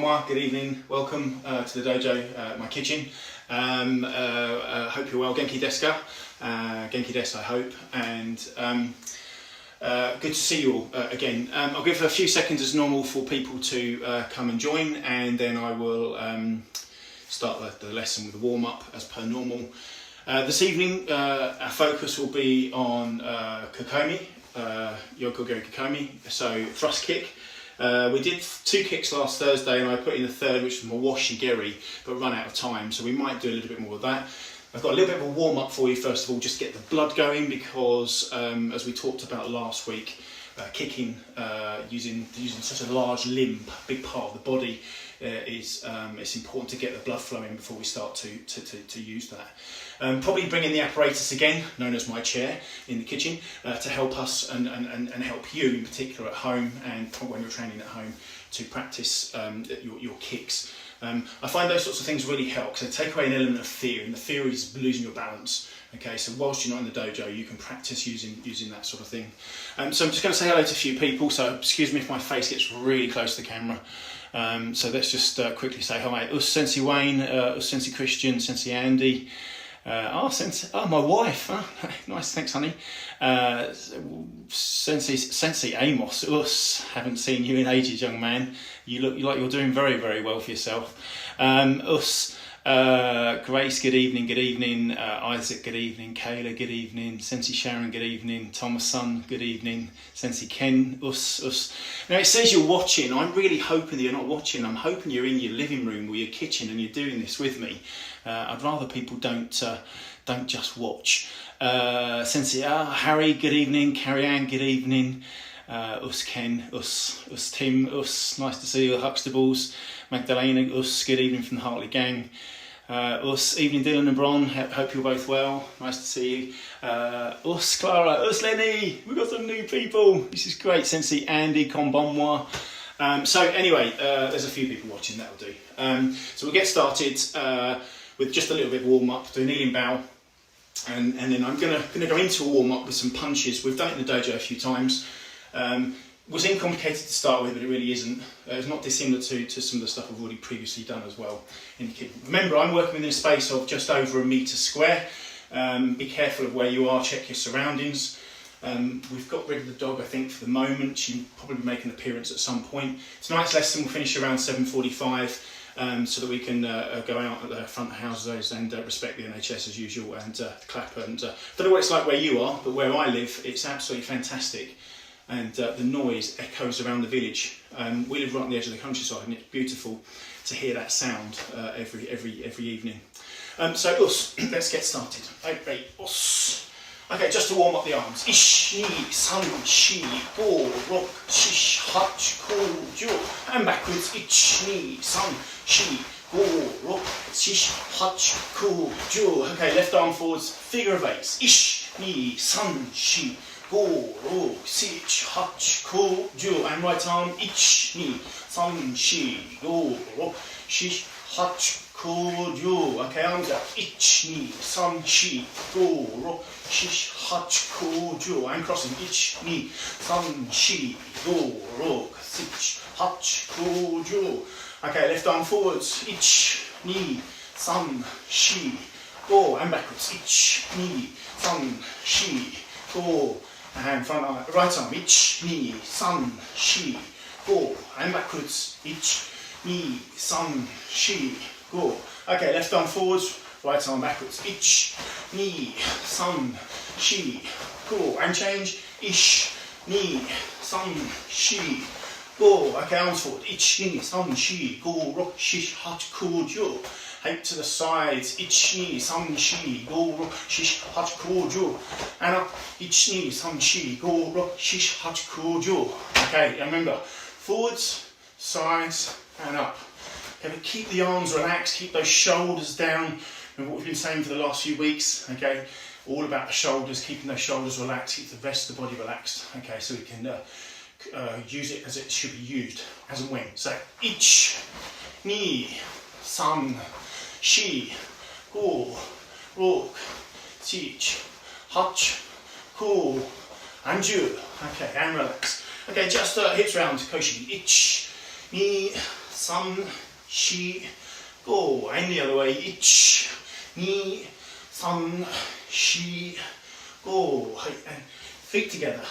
konbanwa, good evening, welcome to the dojo, my kitchen. Hope you're well, genki desu ka? Genki desu, I hope, and good to see you all again. I'll give a few seconds as normal for people to come and join, and then I will start the lesson with a warm-up as per normal. This evening our focus will be on kokomi, yokogiri kokomi, so thrust kick. We did 2 kicks last Thursday and I put in the third, which was my washi geri, but run out of time, so we might do a little bit more of that. I've got a little bit of a warm-up for you first of all, just get the blood going, because as we talked about last week, kicking using such a large limb, big part of the body, it's important to get the blood flowing before we start to use that. Probably bring in the apparatus again, known as my chair in the kitchen, to help us and help you in particular at home, and when you're training at home, to practice your kicks. I find those sorts of things really help, because they take away an element of fear, and the fear is losing your balance. Okay, so whilst you're not in the dojo, you can practice using that sort of thing. So I'm just going to say hello to a few people, so excuse me if my face gets really close to the camera. So let's just quickly say hi. Us Sensei Wayne, Us Sensei Christian, Sensei Andy. My wife. Nice, thanks, honey. Sensei Amos. Us, haven't seen you in ages, young man. You look like you're doing very, very well for yourself. Us. Grace, good evening, Isaac, good evening, Kayla, good evening, Sensei Sharon, good evening, Thomason, good evening, Sensei Ken, us. Now it says you're watching. I'm really hoping that you're not watching. I'm hoping you're in your living room or your kitchen and you're doing this with me. I'd rather people don't just watch. Sensei Harry, good evening, Carrie Ann, good evening, us Ken, us Tim, us, nice to see you, Huxtables, Magdalena, us, good evening from the Hartley gang. Us, evening Dylan and Bron, hope you're both well, nice to see you. Us Clara, us Lenny, we've got some new people, this is great. Sensei Andy, konbanwa. So anyway, there's a few people watching, that'll do. So we'll get started with just a little bit of warm up, do a kneeling bow, and then I'm gonna go into a warm up with some punches. We've done it in the dojo a few times. Was complicated to start with, but it really isn't. It's not dissimilar to some of the stuff I've already previously done as well in the kit. Remember, I'm working within a space of just over 1 metre square. Be careful of where you are, check your surroundings. We've got rid of the dog, I think, for the moment. She'll probably make an appearance at some point. Tonight's lesson will finish around 7:45, so that we can go out at the front of houses and respect the NHS as usual and clap. And don't know what it's like where you are, but where I live, it's absolutely fantastic. And the noise echoes around the village. We live right on the edge of the countryside, and it's beautiful to hear that sound every evening. So us, let's get started. Okay, us. Okay, just to warm up the arms. Ish, ni, san, shi, go, rock, shish, hach, ko, jo. And backwards. Ich, ni, san, shi, go, rock, shish, hach, ko, jo. Okay, left arm forwards. Figure of 8. Ish, ni, san, shi. Go, ro, sich, hach, ko, jo. And right arm, ich, ni, san, shi, go, ro, shish, hach, ko, jo. Okay, arms up. Ich, ni, san, shi, go, ro, shish, hach, ko, jo. And crossing. Ich, ni, san, shi, go, ro, sich, hach, ko, jo. Okay, left arm forwards. Ich, ni, san, shi, go. And backwards. Ich, ni, san, shi, go. And front arm, right arm, ich, ni, san, shi, go. And backwards, ich, ni, san, shi, go. Okay, left arm forwards, right arm backwards, ich, ni, san, shi, go. And change, ich, ni, san, shi, go. Okay, arms forward, ich, ni, san, shi, go, rock, shish, hach, ko, jo. Height to the sides, ich, ni, san, shi, go, rock, shish, hach, ko, jo. And up, ich, ni, san, shi, go, rock, shish, hach, ko, jo. Okay, and remember, forwards, sides, and up. Okay, but keep the arms relaxed, keep those shoulders down. Remember what we've been saying for the last few weeks, okay? All about the shoulders, keeping those shoulders relaxed, keep the rest of the body relaxed. Okay, so we can use it as it should be used, as and when. So, ich, ni, san, shi, go, rock, sich, hach, ko, and jo. Okay, and relax. Okay, just hips round, koshi. Ich, 2、3、4、5. And the other way. 1、2、3、4、5. And feet together.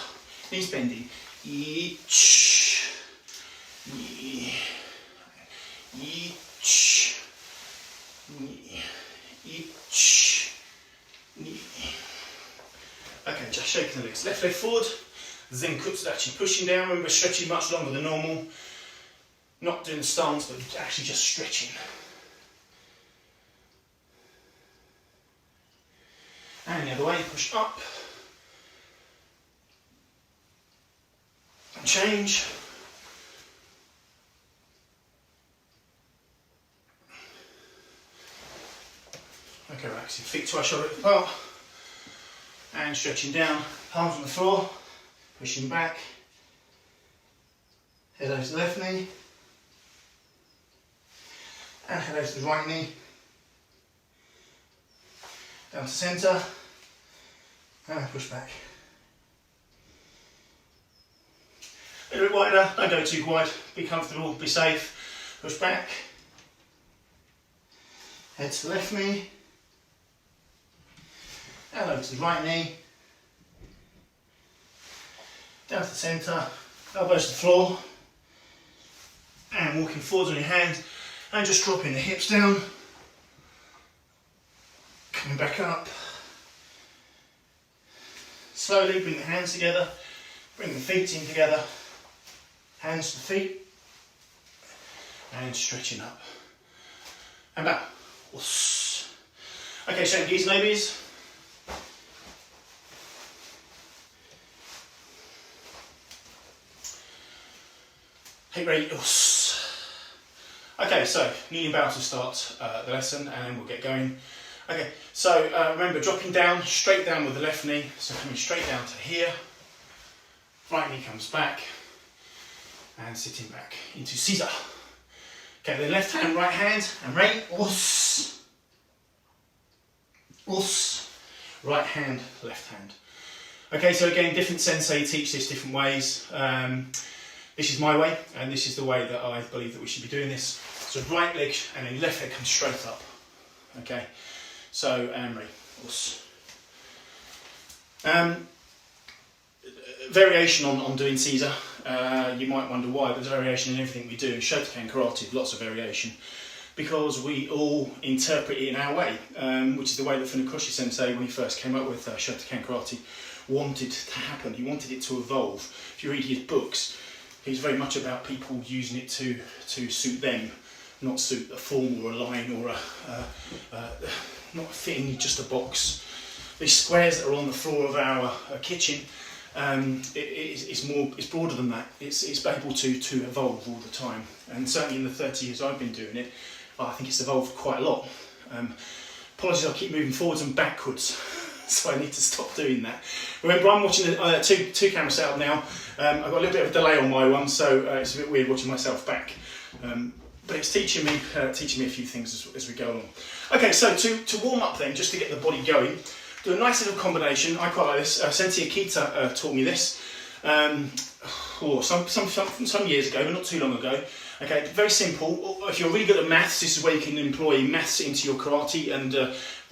Knees bending. 1、2、1、2、1、2。Okay, just shaking the legs. Left leg forward. Zenkutsu, actually pushing down. Remember, stretching much longer than normal. Not doing the stance, but actually just stretching. And the other way, push up. And change. Okay, relaxing. Feet twice shoulder width apart. And stretching down. Palms on the floor. Pushing back. Head over to the left knee. And head over to the right knee. Down to centre. And push back. A little bit wider, don't go too wide. Be comfortable, be safe. Push back. Head to the left knee. And over to the right knee. Down to the centre. Elbows to the floor. And walking forwards on your hands. And just dropping the hips down. Coming back up. Slowly bring the hands together. Bring the feet in together. Hands to the feet. And stretching up. And back. Okay, shake geese nabies. Hip ready. Okay, so kneeling bow to start the lesson, and then we'll get going. Okay, so remember, dropping down, straight down with the left knee, so coming straight down to here. Right knee comes back, and sitting back into Caesar. Okay, then left hand, right hand, and ready. Right hand, left hand. Okay, so again, different sensei teach this different ways. This is my way, and this is the way that I believe that we should be doing this. So right leg and then left leg comes straight up. Okay, so ready. Variation on doing Caesar. You might wonder why, but there's variation in everything we do. In Shotokan karate, lots of variation, because we all interpret it in our way, which is the way that Funakoshi sensei, when he first came up with Shotokan karate, wanted to happen. He wanted it to evolve. If you read his books, he's very much about people using it to suit them, not suit a form or a line or not fitting just a box. These squares that are on the floor of our kitchen, it's broader than that. It's able to evolve all the time, and certainly in the 30 years I've been doing it, I think it's evolved quite a lot. Apologies, I keep moving forwards and backwards. So I need to stop doing that. Remember, I'm watching the two camera setup now. I've got a little bit of a delay on my one, so it's a bit weird watching myself back. But it's teaching me a few things as we go along. Okay, so to warm up then, just to get the body going, do a nice little combination. I quite like this. Sensei Akita taught me this some years ago, but not too long ago. Okay, very simple. If you're really good at maths, this is where you can employ maths into your karate, and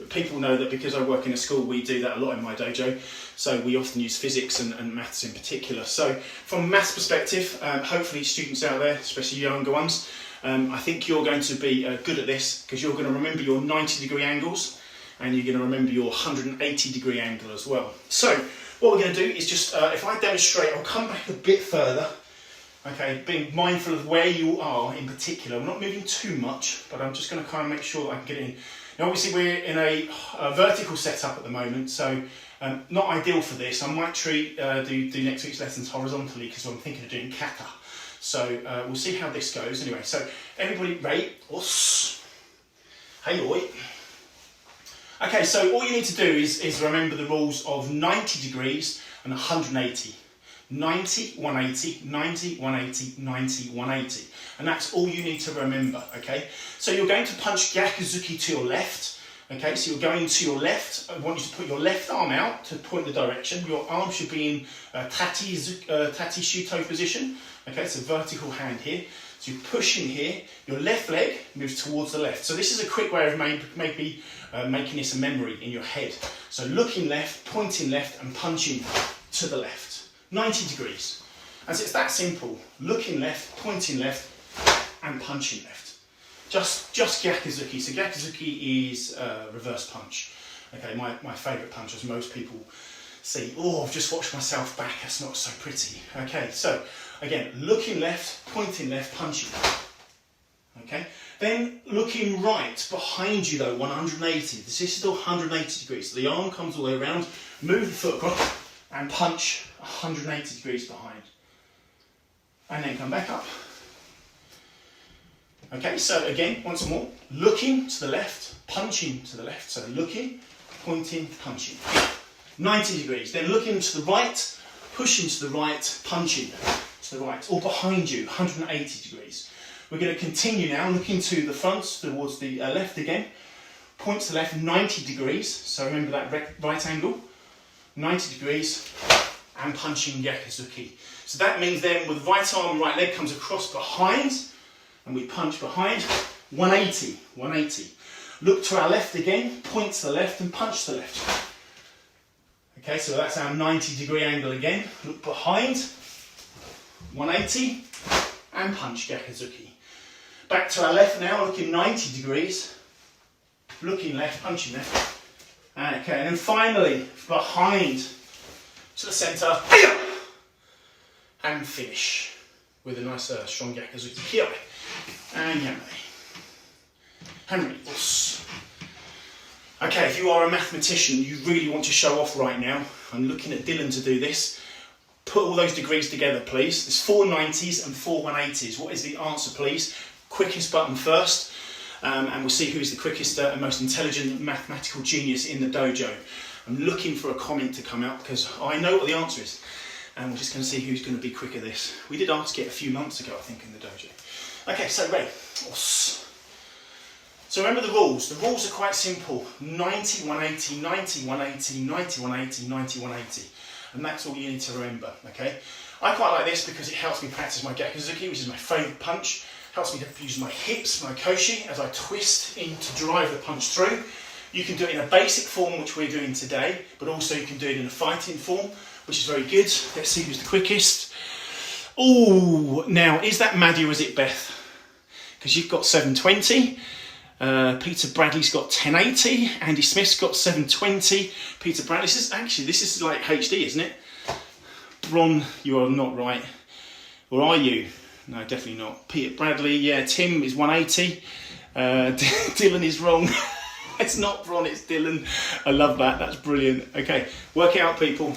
people know that because I work in a school, we do that a lot in my dojo. So we often use physics and maths in particular. So from a maths perspective, hopefully students out there, especially younger ones, I think you're going to be good at this, because you're going to remember your 90-degree angles, and you're going to remember your 180-degree angle as well. So what we're going to do is just, if I demonstrate, I'll come back a bit further. Okay, being mindful of where you are in particular. I'm not moving too much, but I'm just going to kind of make sure that I can get in. Now obviously we're in a vertical setup at the moment, so not ideal for this. I might do next week's lessons horizontally, because I'm thinking of doing kata. So we'll see how this goes. Anyway, so everybody ready? Hey oi. Okay, so all you need to do is remember the rules of 90 degrees and 180. 90, 180, 90, 180, 90, 180. And that's all you need to remember, okay? So you're going to punch Gyakuzuki to your left, okay? So you're going to your left. I want you to put your left arm out to point the direction. Your arm should be in Tati Shuto position, okay? It's a vertical hand here. So you push in here, your left leg moves towards the left. So this is a quick way of maybe making this a memory in your head. So looking left, pointing left and punching to the left. 90 degrees. And so it's that simple. Looking left, pointing left and punching left. Just Gyakuzuki. So Gyakuzuki is reverse punch. Okay, my favourite punch, as most people see. Oh, I've just watched myself back, that's not so pretty. Okay, so again, looking left, pointing left, punching. Okay, then looking right, behind you though, 180. This is still 180 degrees. So the arm comes all the way around, move the foot across and punch 180 degrees behind. And then come back up. Okay, so again, once more, looking to the left, punching to the left. So looking, pointing, punching. 90 degrees. Then looking to the right, pushing to the right, punching to the right. Or behind you, 180 degrees. We're going to continue now, looking to the front, towards the left again. Point to the left, 90 degrees. So remember that right angle. 90 degrees. And punching Gyakuzuki. So that means then with the right arm, right leg comes across behind. And we punch behind, 180, 180. Look to our left again, point to the left and punch to the left. Okay, so that's our 90 degree angle again. Look behind, 180 and punch Gyakuzuki. Back to our left now, looking 90 degrees. Looking left, punching left. Okay, and then finally, behind to the centre and finish with a nice strong Gyakuzuki. Here. And Yamei. Henry. Okay, if you are a mathematician, you really want to show off right now. I'm looking at Dylan to do this. Put all those degrees together, please. There's 4 90s and 4 180s. What is the answer, please? Quickest button first. And we'll see who's the quickest and most intelligent mathematical genius in the dojo. I'm looking for a comment to come out because I know what the answer is. And we're just going to see who's going to be quick at this. We did ask it a few months ago, I think, in the dojo. Okay, so ready. So remember the rules. The rules are quite simple. 90, 180, 90, 180, 90, 180, 90, 180. And that's all you need to remember, okay? I quite like this because it helps me practice my Gyakuzuki, which is my favourite punch. Helps me to use my hips, my koshi, as I twist in to drive the punch through. You can do it in a basic form, which we're doing today, but also you can do it in a fighting form, which is very good. Let's see who's the quickest. Oh, now, is that Maddie or is it Beth? Because you've got 720. Peter Bradley's got 1080. Andy Smith's got 720. Peter Bradley, this is like HD, isn't it? Bron, you are not right. Or are you? No, definitely not. Peter Bradley, yeah, Tim is 180. Dylan is wrong. It's not Bron, it's Dylan. I love that, that's brilliant. Okay, work it out, people.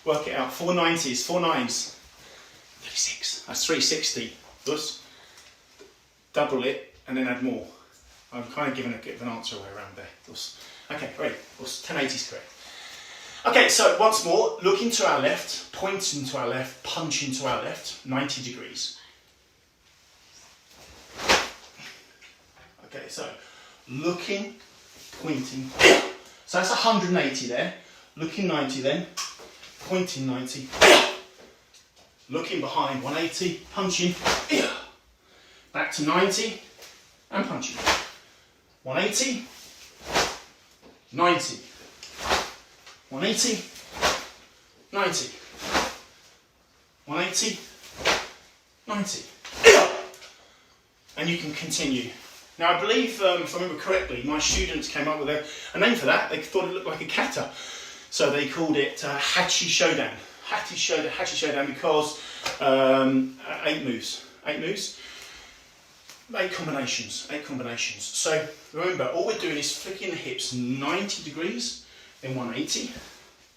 Work it out. 4 90s, 4 9s. 36, that's 360. Thus, double it and then add more. I'm kind of giving a bit of an answer away around there. Thus. Okay, ready. 1080 is correct. Okay, so once more, looking to our left, pointing to our left, punching to our left, 90 degrees. Okay, so looking, pointing. So that's 180 there. Looking 90 then, pointing 90. Looking behind, 180, punching. Back to 90 and punching. 180, 90. 180, 90, 180, 90. And you can continue. Now I believe, if I remember correctly, my students came up with a name for that. They thought it looked like a kata. So they called it Hachi Shodan. Hachi Shodan because 8 moves. 8 moves. 8 combinations. 8 combinations. So remember, all we're doing is flicking the hips 90 degrees. Then 180,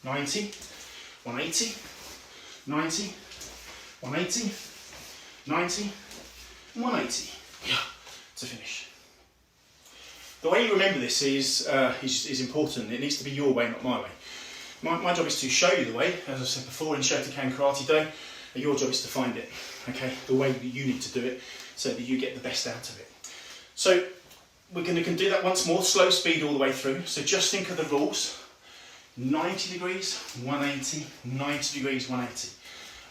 90, 180, 90, 180, 90, 180. Yeah, to finish. The way you remember this is important. It needs to be your way, not my way. My job is to show you the way, as I said before in Shotokan Karate Do. Your job is to find it, okay? The way that you need to do it so that you get the best out of it. So we're going to do that once more, slow speed all the way through. So just think of the rules. 90 degrees, 180, 90 degrees, 180.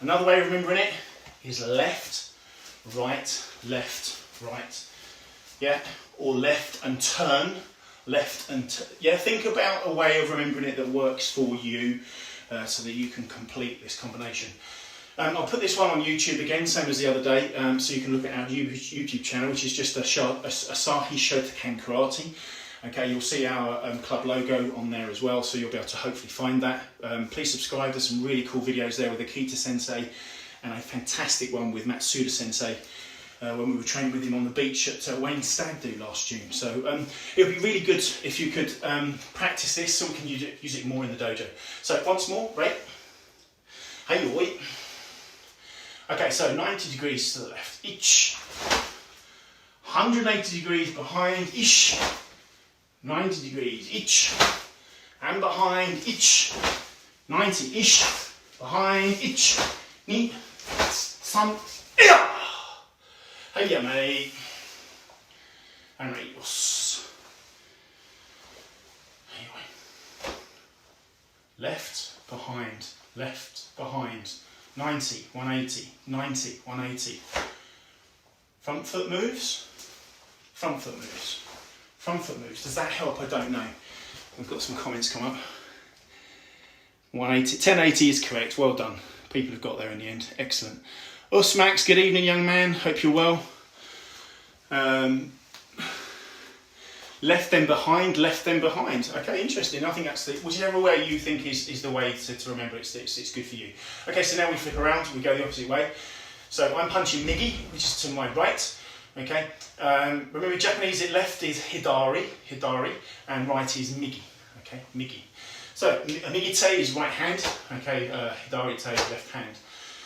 Another way of remembering it is left, right, left, right. Yeah, or left and turn, left and yeah. Think about a way of remembering it that works for you, so that you can complete this combination. I'll put this one on YouTube again, same as the other day, so you can look at our YouTube channel, which is just Asahi Shotokan Karate. Okay, you'll see our club logo on there as well, so you'll be able to hopefully find that. Please subscribe. There's some really cool videos there with Akita Sensei and a fantastic one with Matsuda Sensei when we were training with him on the beach at Wayne Stag Do last June. So it would be really good if you could practice this so we can use it more in the dojo. So once more, right? Hey, oi. Okay, so 90 degrees to the left, each. 180 degrees behind, ish. 90 degrees, each. And behind, each. 90-ish. Behind, each. Ni, san, iya. Hiya, mate. And right, os. Left, behind, left, behind. 90, 180, 90, 180. Front foot moves, front foot moves, front foot moves. Does that help? I don't know. We've got some comments come up. 180, 1080 is correct. Well done. People have got there in the end. Excellent. Us, Max, good evening, young man. Hope you're well. Left then behind, left then behind. Okay, interesting. I think that's whichever way you think is the way to remember it's good for you. Okay, so now we flip around, we go the opposite way. So I'm punching Migi, which is to my right. Okay, remember Japanese left is Hidari, and right is Migi. Okay, Migi. So Migi Te is right hand, okay, Hidari Te is left hand.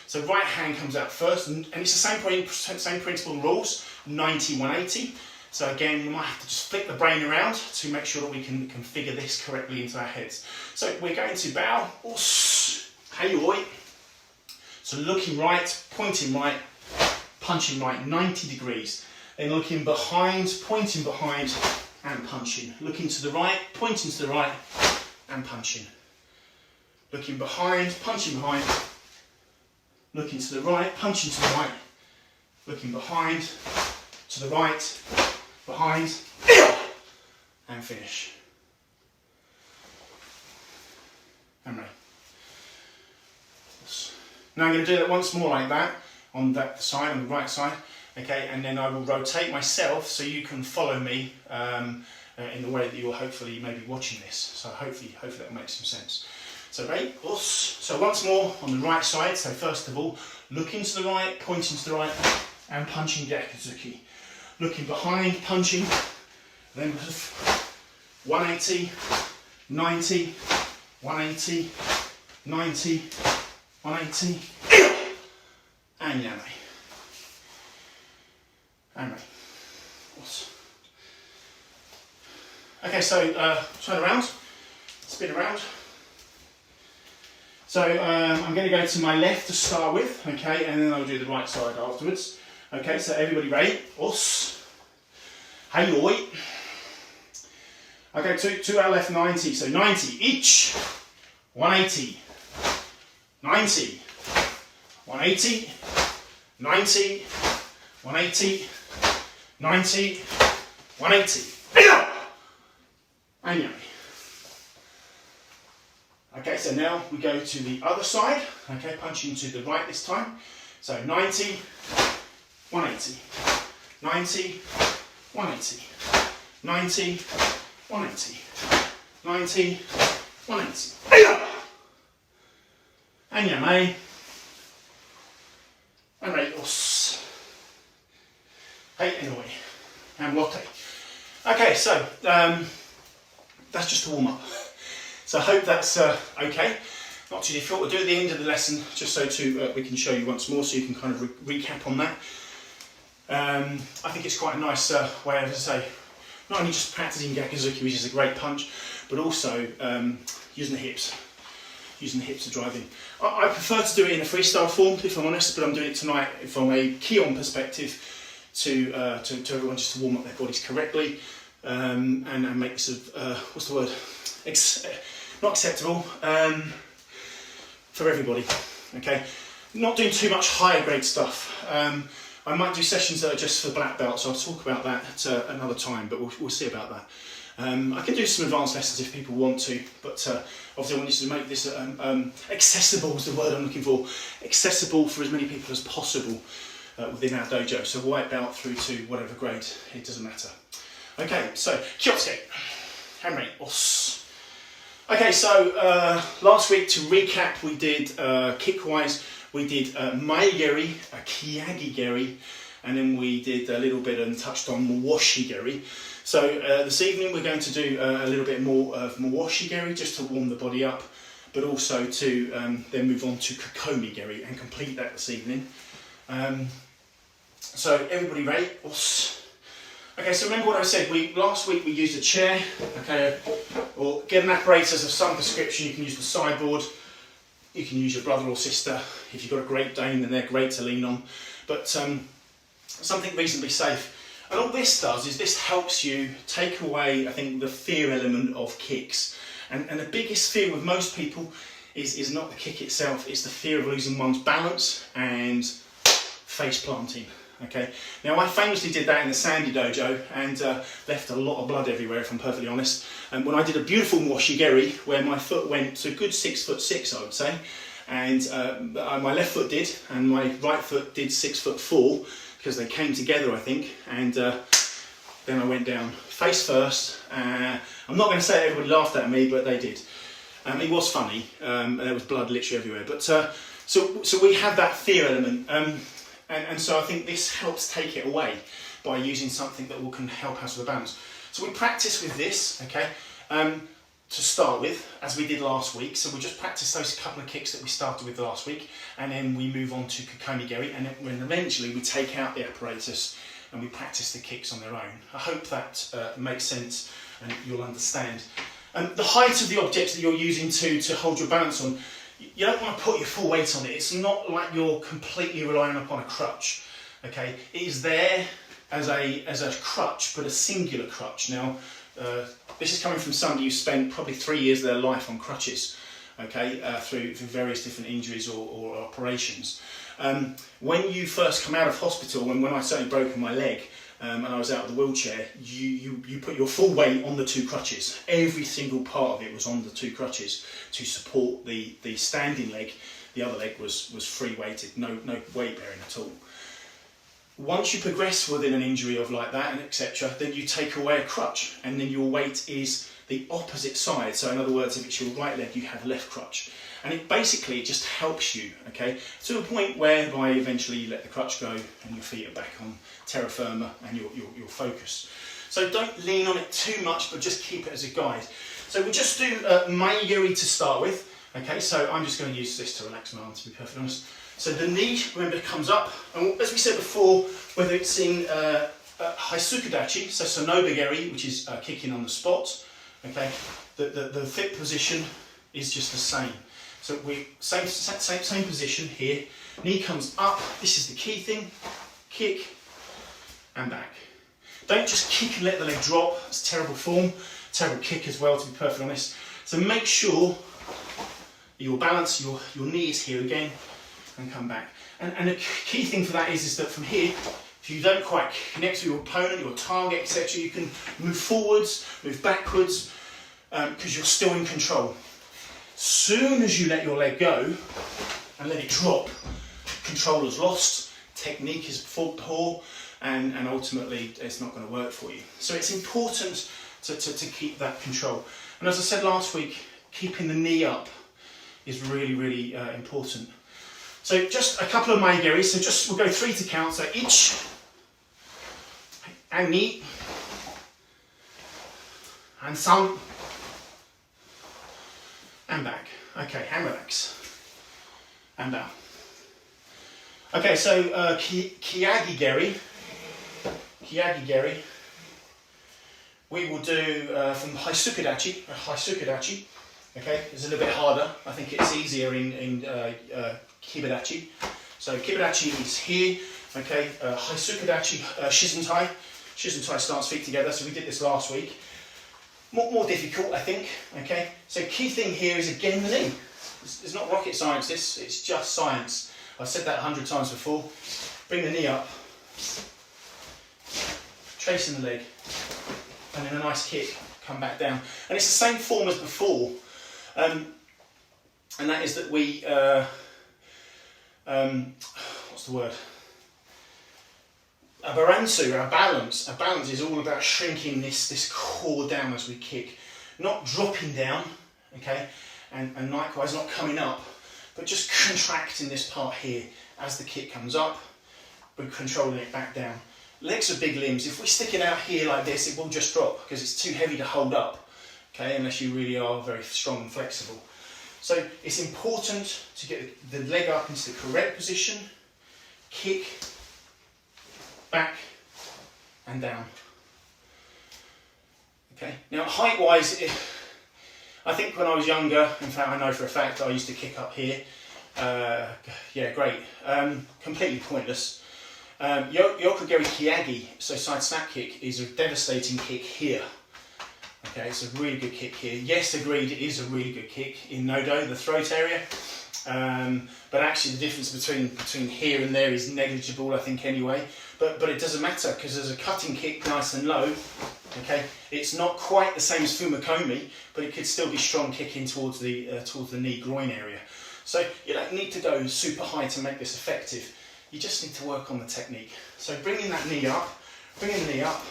So right hand comes out first, and it's the same principle and rules, 90, 180. So again, we might have to just flip the brain around to make sure that we can configure this correctly into our heads. So we're going to bow, hey oi. So looking right, pointing right, punching right, 90 degrees. Then looking behind, pointing behind, and punching. Looking to the right, pointing to the right, and punching. Looking behind, punching behind. Looking to the right, punching to the right. Looking behind, to the right, behind, and finish. And right. Now I'm going to do that once more like that, on that side, on the right side, okay, and then I will rotate myself so you can follow me in the way that you're hopefully maybe watching this. So hopefully that will make some sense. So right, so once more on the right side, so first of all, looking to the right, pointing to the right, and punching Gyakuzuki. Looking behind, punching, then 180, 90, 180, 90, 180, and yame. And right. Okay, so turn around, spin around. So I'm going to go to my left to start with, okay, and then I'll do the right side afterwards. Okay, so everybody ready? Us. Hey oi. Okay, to our left 90, so 90 each. 180. 90. 180. 90. 180. 90. 180. And yummy. Okay, so now we go to the other side. Okay, punching to the right this time. So 90. 180, 90, 180, 90, 180, 90, 180. And yame. And right, us. Hey, anyway. And wote. Okay, so that's just a warm up. So I hope that's okay. Not too difficult. We'll do it at the end of the lesson just so we can show you once more so you can kind of recap on that. I think it's quite a nice way, as I say, not only just practicing Gyakuzuki, which is a great punch, but also using the hips to drive in. I prefer to do it in a freestyle form, if I'm honest, but I'm doing it tonight from a Kion perspective to everyone just to warm up their bodies correctly and make this, what's the word, not acceptable for everybody, okay? Not doing too much higher grade stuff. I might do sessions that are just for black belts, so I'll talk about that at another time, but we'll see about that. I can do some advanced lessons if people want to, but obviously I want you to make this accessible is the word I'm looking for, accessible for as many people as possible within our dojo. So white belt through to whatever grade, it doesn't matter. Okay, so Kyotsuke, Hamri, os. Okay, so last week, to recap, we did kick-wise, we did Maegeri, Kiyagi Geri, and then we did a little bit and touched on Mawashi Geri. So this evening we're going to do a little bit more of Mawashi Geri just to warm the body up, but also to then move on to Kokomi Geri and complete that this evening. So everybody ready? Okay, so remember what I said, last week we used a chair, okay, or get an apparatus of some description. You can use the sideboard, you can use your brother or sister. If you've got a Great Dane, then they're great to lean on, but something reasonably safe. And all this does is this helps you take away, I think, the fear element of kicks. And the biggest fear with most people is not the kick itself, it's the fear of losing one's balance and face planting. Okay. Now I famously did that in the Sandy dojo and left a lot of blood everywhere, if I'm perfectly honest. And when I did a beautiful Mawashi Geri where my foot went to a good 6'6", I would say, and my left foot did, and my right foot did 6'4", because they came together, I think, and then I went down face first. I'm not going to say everybody laughed at me, but they did. It was funny. There was blood literally everywhere. But so we have that fear element. And so I think this helps take it away by using something that can help us with the balance. So we practice with this, okay, to start with, as we did last week. So we just practice those couple of kicks that we started with last week, and then we move on to Kokomi Geri, and then eventually we take out the apparatus and we practice the kicks on their own. I hope that makes sense and you'll understand. The height of the object that you're using to hold your balance on, you don't want to put your full weight on it. It's not like you're completely relying upon a crutch. Okay, it is there as a crutch, but a singular crutch. Now, this is coming from somebody who spent probably 3 years of their life on crutches. Okay, through various different injuries or operations. When you first come out of hospital, and when I certainly broken my leg, and I was out of the wheelchair, you put your full weight on the two crutches. Every single part of it was on the two crutches to support the standing leg. The other leg was free weighted, no weight bearing at all. Once you progress within an injury of like that and etc., then you take away a crutch, and then your weight is the opposite side. So in other words, if it's your right leg, you have left crutch. And it basically just helps you, okay, to a point whereby eventually you let the crutch go and your feet are back on terra firma and your focus. So don't lean on it too much, but just keep it as a guide. So we'll just do Maegeri to start with. Okay, so I'm just going to use this to relax my arm, to be perfectly honest. So the knee, remember, comes up, and as we said before, whether it's in Haisukudachi, so Sonoba Geri, which is kicking on the spot, okay, the fit position is just the same. So we same position here. Knee comes up. This is the key thing. Kick and back. Don't just kick and let the leg drop. It's terrible form. Terrible kick as well, to be perfectly honest. So make sure your balance, your knee is here again, and come back. And the key thing for that is that from here, if you don't quite connect to your opponent, your target, etc., you can move forwards, move backwards, because you're still in control. Soon as you let your leg go and let it drop, control is lost, technique is poor, and ultimately it's not going to work for you. So it's important to keep that control. And as I said last week, keeping the knee up is really, really important. So just a couple of Maegeris. So we'll go 3 to count. So ich and ni and san and back. Okay, and relax and down. Okay, so Kiyagi Geri. We will do from Haisukudachi. Okay, it's a little bit harder. I think it's easier in Kibadachi. So Kibadachi is here. Okay, Haisukudachi, Shizentai. Shizentai starts feet together. So we did this last week. More difficult, I think. Okay, so key thing here is again the knee. It's not rocket science. It's just science. I've said that 100 times before. Bring the knee up tracing the leg, and then a nice kick, come back down. And it's the same form as before, and that is that we, what's the word? A baransu, our balance. A balance is all about shrinking this core down as we kick, not dropping down, okay, and likewise not coming up, but just contracting this part here as the kick comes up, but controlling it back down. Legs are big limbs. If we stick it out here like this, it will just drop because it's too heavy to hold up, okay, unless you really are very strong and flexible. So it's important to get the leg up into the correct position, kick, back and down. Okay, now height-wise, I think when I was younger, in fact I know for a fact I used to kick up here. Yeah, great. Completely pointless. Yokogeri Kiyagi, so side snap kick, is a devastating kick here. Okay, it's a really good kick here. Yes, agreed, it is a really good kick in Nodo, the throat area. But actually the difference between here and there is negligible, I think, anyway. But it doesn't matter, because there's a cutting kick nice and low. Okay, it's not quite the same as Fumakomi, but it could still be strong kicking towards the knee groin area. So you don't need to go super high to make this effective. You just need to work on the technique. So bringing that knee up, bringing the knee up,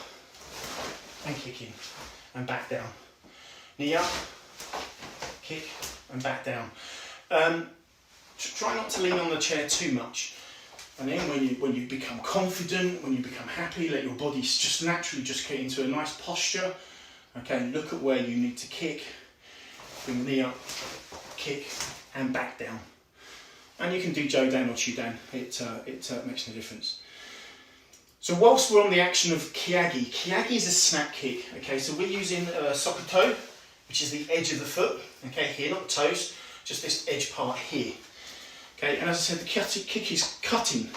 and kicking, and back down. Knee up, kick, and back down. Try not to lean on the chair too much. And then when you become confident, when you become happy, let your body just naturally just get into a nice posture. Okay, look at where you need to kick. Bring the knee up, kick, and back down. And you can do Jodan or Chudan, it makes no difference. So whilst we're on the action of Kiyagi, Kiyagi is a snap kick. Okay, so we're using Sokoto, which is the edge of the foot. Okay, here, not the toes, just this edge part here. Okay, and as I said, the kick is cutting.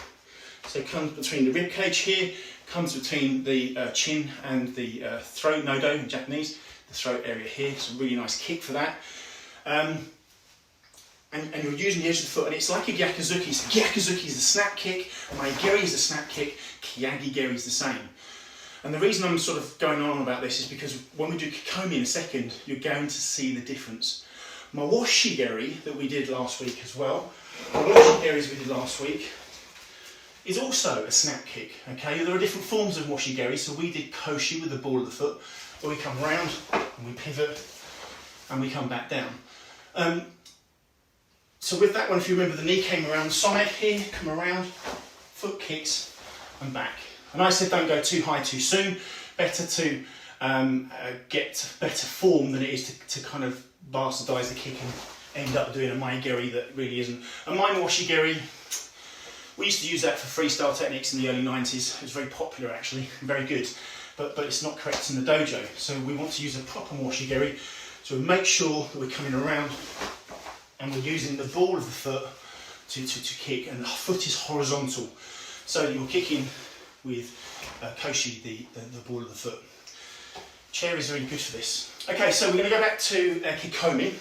So it comes between the rib cage here, comes between the chin and the throat, Nodo in Japanese, the throat area here. It's a really nice kick for that. And you're using the edge of the foot, and it's like a Gyakuzuki. So Gyakuzuki is the snap kick, Maigeri is the snap kick, Kiyagi-geri is the same. And the reason I'm sort of going on about this is because when we do Kikomi in a second, you're going to see the difference. Mawashi-geri that we did last week as well, Mawashi-geris we did last week, is also a snap kick. Okay, there are different forms of washi-geri. So we did koshi with the ball of the foot, where we come round and we pivot and we come back down. So with that one, if you remember, the knee came around the side here, come around, foot kicks and back. And I said don't go too high too soon. Better to get better form than it is to kind of bastardise the kick and end up doing a maigeri that really isn't. A washi-geri, we used to use that for freestyle techniques in the early 90s. It was very popular actually, very good. But it's not correct in the dojo. So we want to use a proper washi-geri. So we make sure that we're coming around and we're using the ball of the foot to kick, and the foot is horizontal. So you're kicking with koshi, the ball of the foot. Chair is really good for this. Okay, so we're going to go back to Kikomi.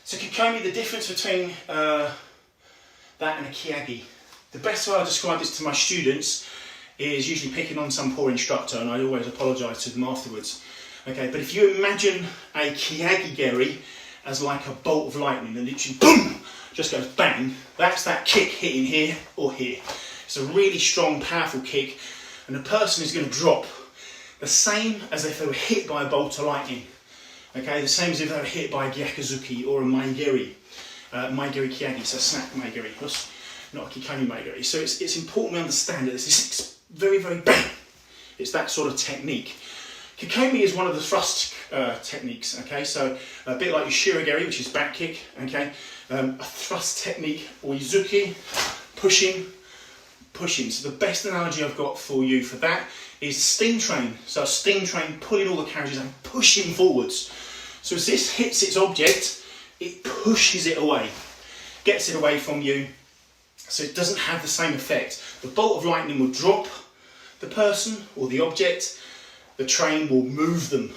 So Kikomi, the difference between that and a Kiyagi. The best way I describe this to my students is usually picking on some poor instructor, and I always apologise to them afterwards. Okay, but if you imagine a Kiyagi-geri as like a bolt of lightning and literally boom, just goes bang, that's that kick hitting here or here. It's a really strong, powerful kick, and the person is going to drop the same as if they were hit by a bolt of lightning. Okay, the same as if they were hit by a Gyakuzuki or a maigeri. Maigeri Kiyagi, so snap maigeri, not a Kikomi maigeri. So it's important we understand that this is very, very bang. It's that sort of technique. Kikomi is one of the thrust techniques, okay, so a bit like your shirogeri, which is back kick, okay, a thrust technique, or izuki, pushing. So the best analogy I've got for you for that is steam train. So a steam train pulling all the carriages and pushing forwards. So as this hits its object, it pushes it away, gets it away from you, so it doesn't have the same effect. The bolt of lightning will drop the person or the object. The train will move them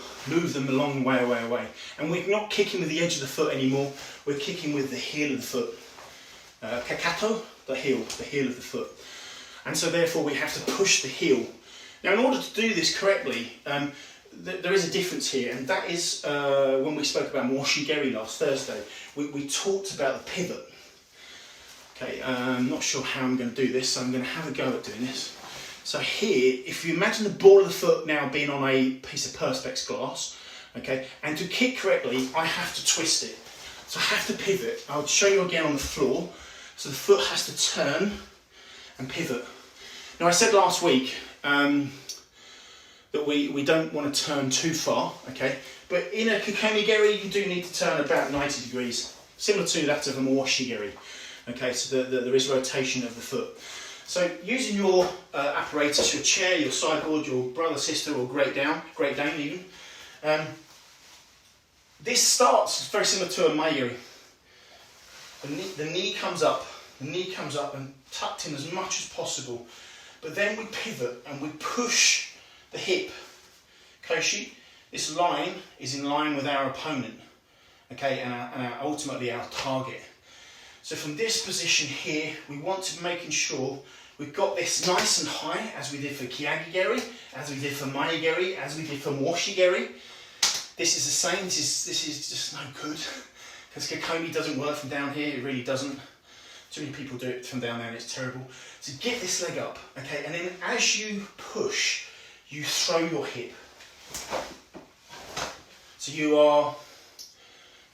a long way away. And we're not kicking with the edge of the foot anymore, we're kicking with the heel of the foot. Kakato, the heel of the foot. And so therefore we have to push the heel. Now in order to do this correctly, there is a difference here, and that is when we spoke about Moshigeri last Thursday, we talked about the pivot. Okay, I'm not sure how I'm going to do this, so I'm going to have a go at doing this. So here, if you imagine the ball of the foot now being on a piece of Perspex glass, okay, and to kick correctly, I have to twist it. So I have to pivot. I'll show you again on the floor. So the foot has to turn and pivot. Now I said last week that we don't want to turn too far, okay, but in a Kokonigeri you do need to turn about 90 degrees, similar to that of a Moshigeri. Okay, so there is rotation of the foot. So using your apparatus, your chair, your sideboard, your brother, sister, or Great Dane even, this starts very similar to a Maigiri. The knee comes up and tucked in as much as possible, but then we pivot and we push the hip. Koshi, this line is in line with our opponent, okay, and ultimately our target. So from this position here, we want to be making sure we've got this nice and high, as we did for Kiyagigeri, as we did for Maigiri, as we did for Moshigeri. This is the same, this is just no good, because Kokomi doesn't work from down here, it really doesn't. Too many people do it from down there and it's terrible. So get this leg up, okay, and then as you push, you throw your hip. So you are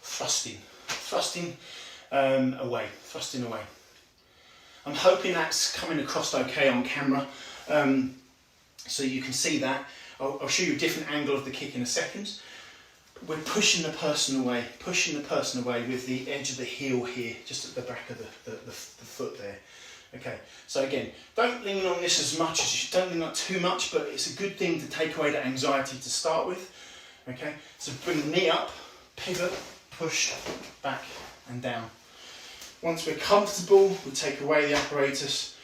thrusting away. I'm hoping that's coming across okay on camera, so you can see that. I'll show you a different angle of the kick in a second. We're pushing the person away with the edge of the heel here, just at the back of the foot there. Okay, so again, don't lean on this as much as you don't lean on too much, but it's a good thing to take away that anxiety to start with. Okay, so bring the knee up, pivot, push, back and down. Once we're comfortable, we take away the apparatus,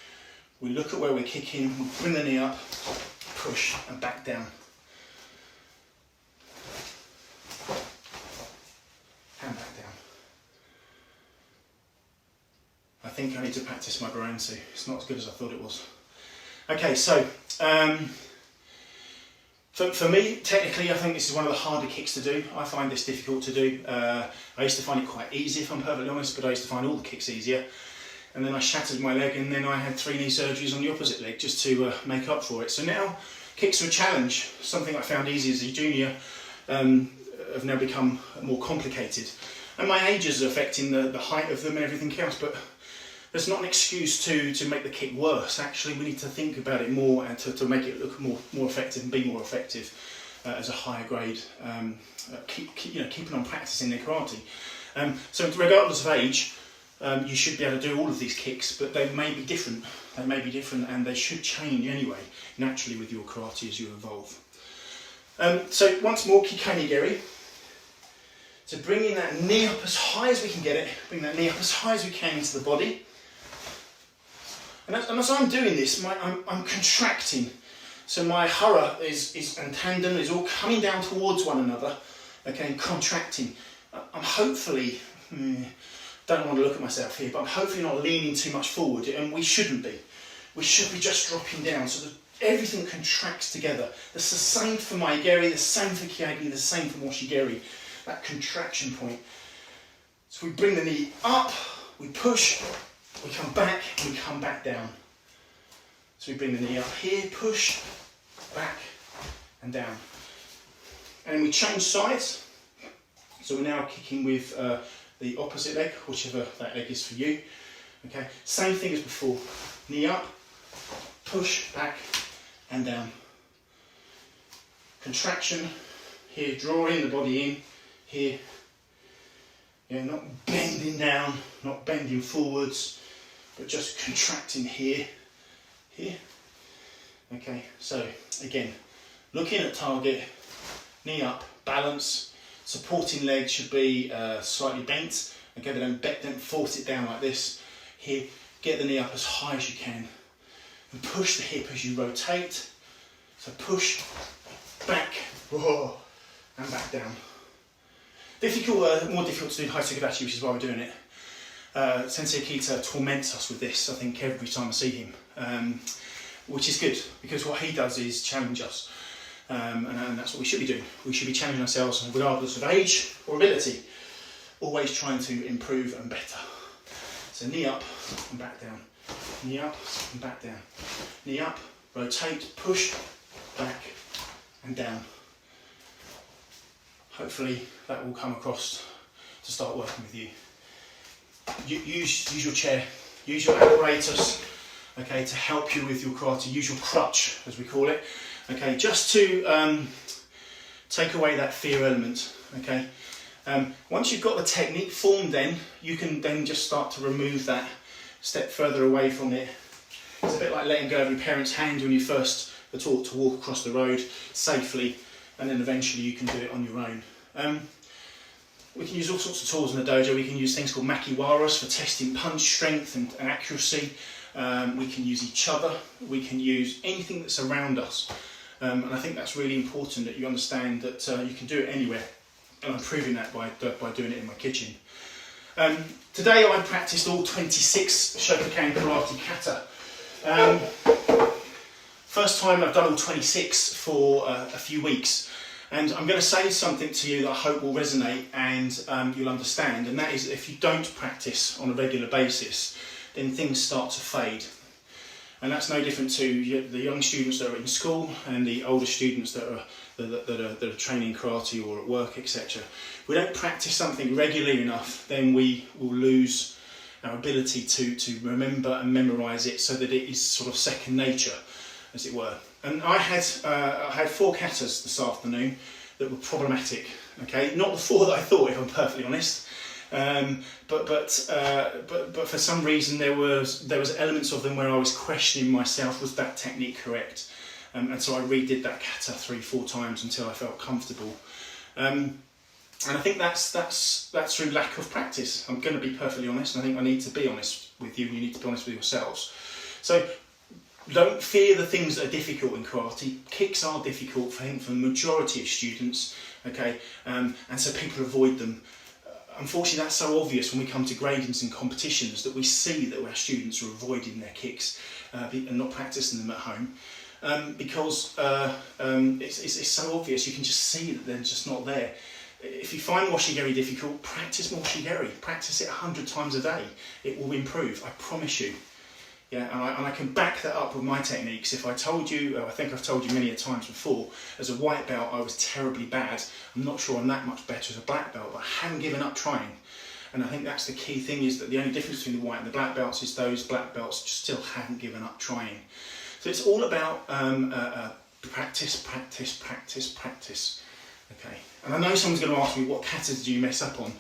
we look at where we're kicking, we bring the knee up, push and back down. And back down. I think I need to practice my baransu. It's not as good as I thought it was. Okay, so for me, technically, I think this is one of the harder kicks to do. I find this difficult to do. I used to find it quite easy, if I'm perfectly honest, but I used to find all the kicks easier. And then I shattered my leg, and then I had 3 knee surgeries on the opposite leg just to make up for it. So now, kicks are a challenge. Something I found easy as a junior have now become more complicated. And my age is affecting the height of them and everything else, but there's not an excuse to make the kick worse. Actually, we need to think about it more and to make it look more effective and be more effective as a higher grade, keeping on practicing their karate. So regardless of age, you should be able to do all of these kicks, but they may be different. They may be different, and they should change anyway, naturally, with your karate as you evolve. So once more, Kikonigeri. So bringing that knee up as high as we can get it, bring that knee up as high as we can into the body. And as I'm doing this, I'm contracting. So my hara and tandem is all coming down towards one another, okay, and contracting. I'm hopefully, don't want to look at myself here, but I'm hopefully not leaning too much forward, and we shouldn't be. We should be just dropping down so that everything contracts together. That's the same for Maigiri, the same for Kiyagi, the same for Moshigeri. That contraction point. So we bring the knee up, we push, we come back down. So we bring the knee up here, push, back and down. And we change sides. So we're now kicking with the opposite leg, whichever that leg is for you. Okay, same thing as before. Knee up, push, back and down. Contraction here, drawing the body in. Here, not bending down, not bending forwards, but just contracting here. Okay, so again, looking at target, knee up, balance, supporting leg should be slightly bent. Okay, don't force it down like this. Here, get the knee up as high as you can, and push the hip as you rotate. So push, back, and back down. More difficult to do in Haitsukudachi, which is why we're doing it. Sensei Akita torments us with this, I think, every time I see him, which is good, because what he does is challenge us, and that's what we should be doing. We should be challenging ourselves regardless of age or ability, always trying to improve and better. So knee up and back down, knee up and back down, knee up, rotate, push, back and down. Hopefully that will come across to start working with you. Use your chair, use your apparatus, okay, to help you with your karate. Use your crutch, as we call it, okay, just to take away that fear element, okay. Once you've got the technique formed, then you can then just start to remove that, step further away from it. It's a bit like letting go of your parents' hand when you first were taught to walk across the road safely, and then eventually you can do it on your own. We can use all sorts of tools in the dojo. We can use things called makiwaras for testing punch strength and accuracy. We can use each other. We can use anything that's around us. And I think that's really important, that you understand that you can do it anywhere. And I'm proving that by doing it in my kitchen. Today I practiced all 26 Shotokan karate kata. First time I've done all 26 for a few weeks. And I'm going to say something to you that I hope will resonate and you'll understand. And that is, if you don't practice on a regular basis, then things start to fade. And that's no different to the young students that are in school and the older students that are training karate or at work, etc. If we don't practice something regularly enough, then we will lose our ability to remember and memorise it, so that it is sort of second nature, as it were. And I had 4 katas this afternoon that were problematic. Okay, not the 4 that I thought, if I'm perfectly honest. But for some reason there was elements of them where I was questioning myself, was that technique correct? And so I redid that kata 3-4 times until I felt comfortable. And I think that's through lack of practice. I'm going to be perfectly honest, and I think I need to be honest with you, and you need to be honest with yourselves. So don't fear the things that are difficult in karate. Kicks are difficult for the majority of students, okay, and so people avoid them. Unfortunately, that's so obvious when we come to gradings and competitions, that we see that our students are avoiding their kicks and not practicing them at home, because it's so obvious. You can just see that they're just not there. If you find washigeri difficult, practice washigeri. Practice it 100 times a day. It will improve, I promise you. Yeah, and I can back that up with my techniques. If I told you, I think I've told you many a times before, as a white belt I was terribly bad. I'm not sure I'm that much better as a black belt, but I haven't given up trying. And I think that's the key thing, is that the only difference between the white and the black belts is those black belts just still haven't given up trying. So it's all about practice, practice, practice, practice. Okay, and I know someone's going to ask me, what kata did you mess up on?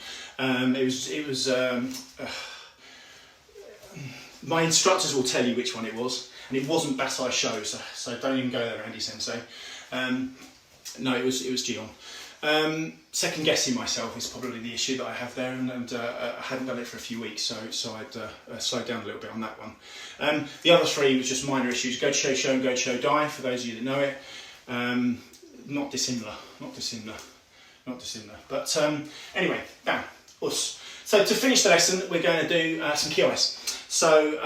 My instructors will tell you which one it was, and it wasn't Basai Sho, so don't even go there, Andy Sensei. No, it was Gion. Second guessing myself is probably the issue that I have there, and I hadn't done it for a few weeks, so I'd slowed down a little bit on that one. The other 3 was just minor issues: Gocho Sho and Gocho Dai, for those of you that know it. Not dissimilar. But anyway, bam, us. So to finish the lesson, we're going to do some kios. So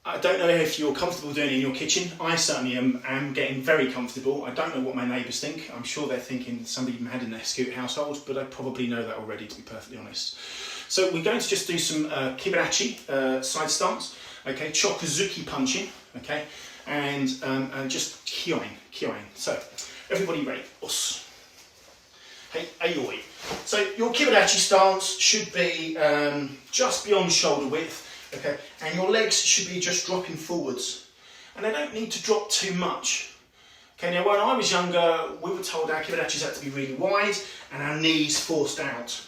I don't know if you're comfortable doing it in your kitchen. I certainly am getting very comfortable. I don't know what my neighbours think. I'm sure they're thinking somebody had in their scoot household, but I probably know that already, to be perfectly honest. So we're going to just do some kibarachi side stance, okay, chokuzuki punching, okay, and just kyoin. So everybody ready? Us. Hey, ayoi. So your kibarachi stance should be just beyond shoulder width. Okay, and your legs should be just dropping forwards, and they don't need to drop too much. Okay, now when I was younger, we were told our kibarachis had to be really wide and our knees forced out.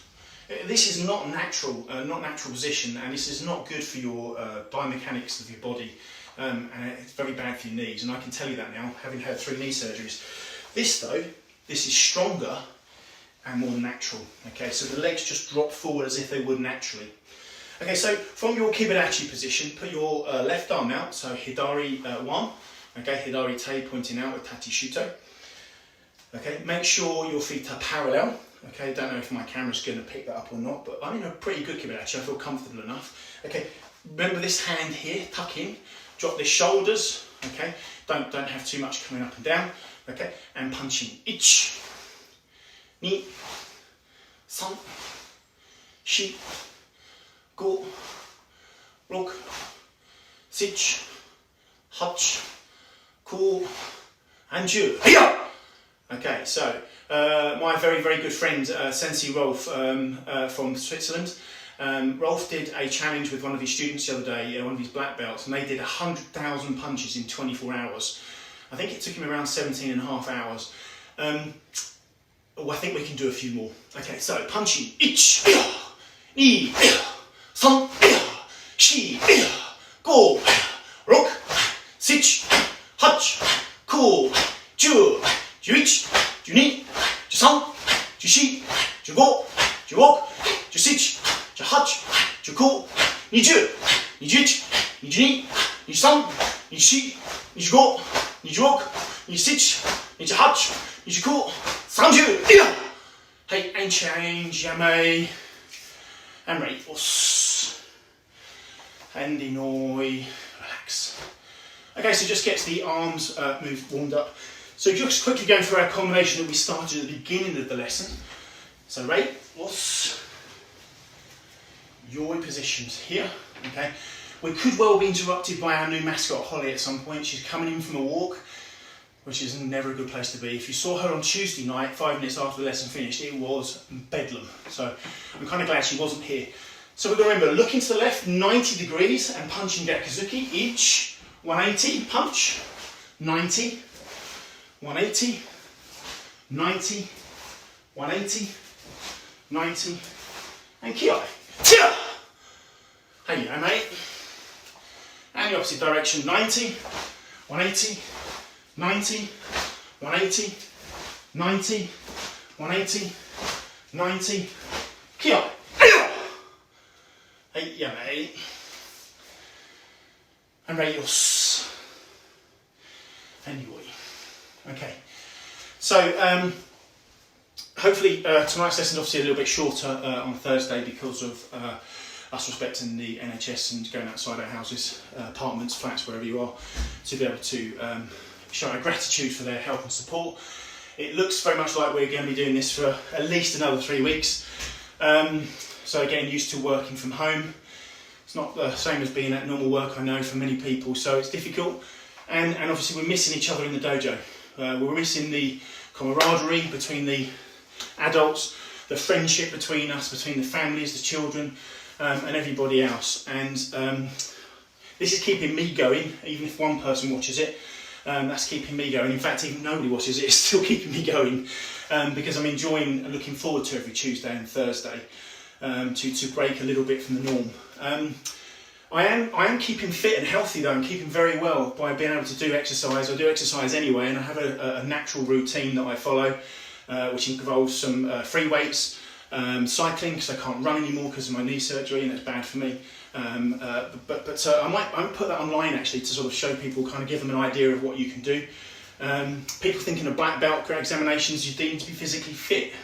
This is not natural position, and this is not good for your biomechanics of your body, and it's very bad for your knees. And I can tell you that now, having had 3 knee surgeries. This is stronger and more natural. Okay, so the legs just drop forward as if they would naturally. Okay, so from your kibarachi position, put your left arm out, so hidari 1, okay, hidari tei pointing out with tati shuto. Okay, make sure your feet are parallel, Okay, don't know if my camera's going to pick that up or not, but I'm in a pretty good Kobayashi. I feel comfortable enough. Okay, remember this hand here, tuck in, drop the shoulders. Okay, don't have too much coming up and down. Okay, and punching. 1, 2, 3, 4, 5, 6, 7, 8, 9, and 10. Okay, so my very, very good friend Sensei Rolf from Switzerland, Rolf did a challenge with one of his students the other day, one of his black belts, and they did 100,000 punches in 24 hours. I think it took him around 17.5 hours. I think we can do a few more. Okay, so punching. 1, 2, 3, 4, 5, 6, 7, 8, 9, 10, 11, 12, 13, 14, 15, 16, 17, 18, 19, 20, 21, 22, 23, 24, 25, 26, 27, 28, 29, 30. Hey, and change, yamei. And ready. And enoi. Relax. Okay, so just get the arms warmed up. So just quickly going through our combination that we started at the beginning of the lesson. So ready. Yoi positions here. Okay. We could well be interrupted by our new mascot Holly at some point. She's coming in from a walk, which is never a good place to be. If you saw her on Tuesday night, 5 minutes after the lesson finished, it was bedlam. So I'm kind of glad she wasn't here. So we've got to remember, looking to the left 90 degrees and punching Gakuzuki. Each 180 punch, 90, 180, 90, 180, 90, and Kiai. Tia! Hey, yeah, mate. And the opposite direction, 90, 180, 90, 180, 90, 180, 90, Kiai. Hey, yeah, mate. And radius. And yoi. Okay. So, hopefully tonight's lesson is obviously a little bit shorter on Thursday because of us respecting the NHS and going outside our houses, apartments, flats, wherever you are, to be able to show our gratitude for their help and support. It looks very much like we're going to be doing this for at least another 3 weeks. So getting used to working from home. It's not the same as being at normal work, I know, for many people, so it's difficult. And obviously we're missing each other in the dojo. We're missing the camaraderie between the adults, the friendship between us, between the families, the children, and everybody else. And this is keeping me going, even if one person watches it. That's keeping me going. In fact, even nobody watches it, it's still keeping me going because I'm enjoying and looking forward to every Tuesday and Thursday to break a little bit from the norm. I am keeping fit and healthy though. I'm keeping very well by being able to do exercise. I do exercise anyway, and I have a natural routine that I follow, which involves some free weights, cycling because I can't run anymore because of my knee surgery and it's bad for me. But I might put that online actually to sort of show people, kind of give them an idea of what you can do. People thinking of black belt examinations, you need to be physically fit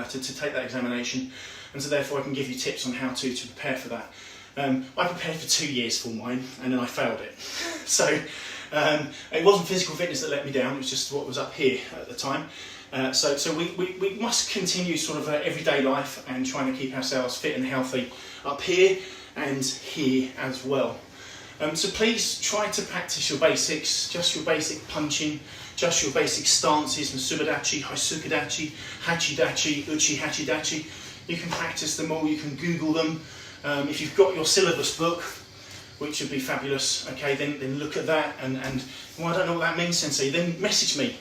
to take that examination, and so therefore I can give you tips on how to prepare for that. I prepared for 2 years for mine and then I failed it. So it wasn't physical fitness that let me down, it was just what was up here at the time. So we must continue sort of everyday life and trying to keep ourselves fit and healthy up here and here as well. So please try to practice your basics, just your basic punching, just your basic stances, Masubidachi, Haisukudachi, Hachidachi, Uchi Hachidachi. You can practice them all, you can Google them. If you've got your syllabus book, which would be fabulous, okay, then look at that and well, I don't know what that means, Sensei, then message me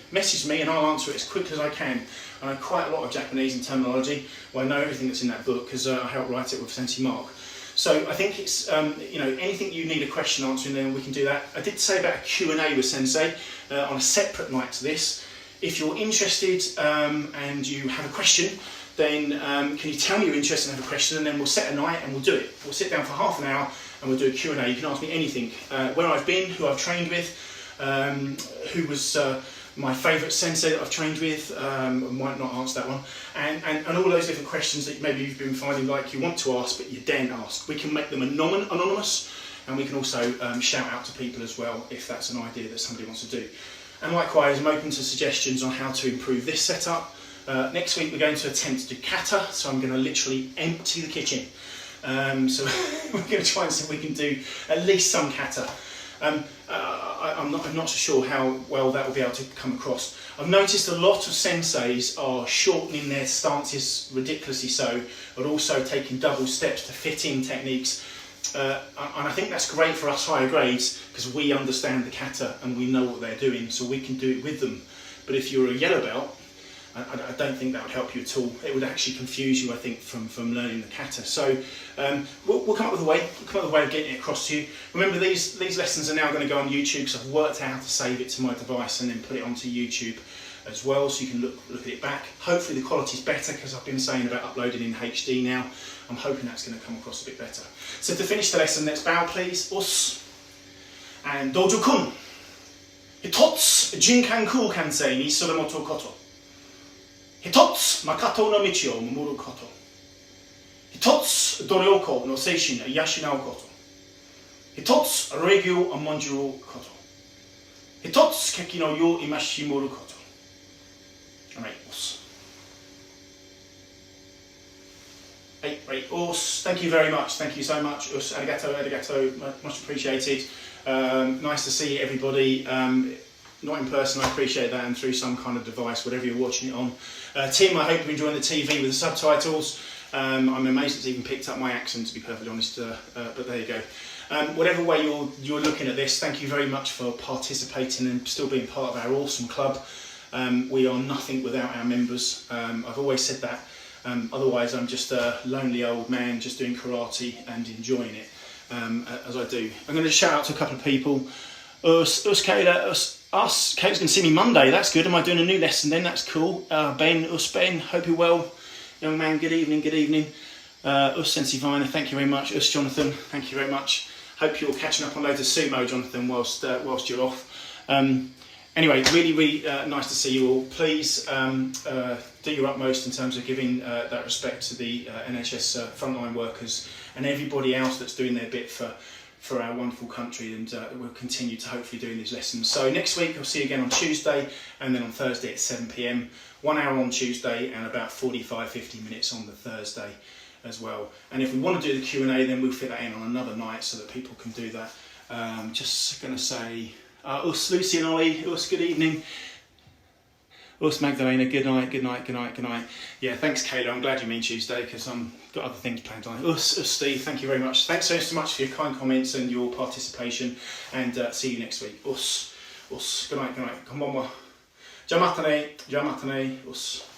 and I'll answer it as quickly as I can. I know quite a lot of Japanese and terminology, well I know everything that's in that book because I helped write it with Sensei Mark. So I think it's, anything you need a question answering, then we can do that. I did say about a Q&A with Sensei on a separate night to this. If you're interested and you have a question, then can you tell me you're interested and have a question, and then we'll set a night and we'll do it. We'll sit down for half an hour and we'll do a Q&A. You can ask me anything, where I've been, who I've trained with, who was my favourite sensei that I've trained with, I might not answer that one, and all those different questions that maybe you've been finding like you want to ask but you daren't ask. We can make them anonymous, and we can also shout out to people as well if that's an idea that somebody wants to do. And likewise, I'm open to suggestions on how to improve this setup. Next week we're going to attempt to do kata, so I'm going to literally empty the kitchen. So we're going to try and see if we can do at least some kata. I'm not so sure how well that will be able to come across. I've noticed a lot of senseis are shortening their stances ridiculously so, but also taking double steps to fit in techniques. And I think that's great for us higher grades because we understand the kata and we know what they're doing, so we can do it with them. But if you're a yellow belt, I don't think that would help you at all. It would actually confuse you, I think, from learning the kata. So we'll come up with a way. We'll come up with a way of getting it across to you. Remember, these lessons are now going to go on YouTube, because I've worked out how to save it to my device and then put it onto YouTube as well, so you can look at it back. Hopefully the quality's better, because I've been saying about uploading in HD now. I'm hoping that's going to come across a bit better. So to finish the lesson, let's bow, please. Us. And dojo kun. Hitotsu jinkan ku kansei ni suramoto koto. Hitotsu makato no michi o momoru koto. Hitotsu doryoko no seishin o yashinau koto. Hitotsu regyu o monjuru koto. Hitotsu keki no yo imashimoru koto. Alright, os. Right, os. Thank you very much. Thank you so much. Us, arigato, arigato. Much appreciated. Nice to see everybody. Not in person, I appreciate that, and through some kind of device, whatever you're watching it on. Tim, I hope you're enjoying the TV with the subtitles. I'm amazed it's even picked up my accent, to be perfectly honest, but there you go. Whatever way you're looking at this, thank you very much for participating and still being part of our awesome club. We are nothing without our members. I've always said that. Otherwise, I'm just a lonely old man just doing karate and enjoying it, as I do. I'm going to shout out to a couple of people. Us, Kayla, us. Kate's going to see me Monday. That's good. Am I doing a new lesson then? That's cool. Ben, hope you're well. Young man, good evening, good evening. Sensei Viner, thank you very much. Jonathan, thank you very much. Hope you're catching up on loads of sumo, Jonathan, whilst you're off. Anyway, really nice to see you all. Please do your utmost in terms of giving that respect to the NHS frontline workers and everybody else that's doing their bit for our wonderful country, and we'll continue to hopefully doing these lessons. So next week I'll see you again on Tuesday, and then on Thursday at 7 PM, 1 hour on Tuesday and about 45-50 minutes on the Thursday as well. And if we want to do the Q&A, then we'll fit that in on another night so that people can do that. Just going to say, us Lucy and Ollie, us good evening. Us Magdalena, good night, good night, good night, good night. Yeah, thanks Kayla, I'm glad you mean Tuesday, because I've got other things planned on. Us Steve, thank you very much. Thanks so much for your kind comments and your participation, and see you next week. Us, good night, good night. Konbanwa. Ja matane, us.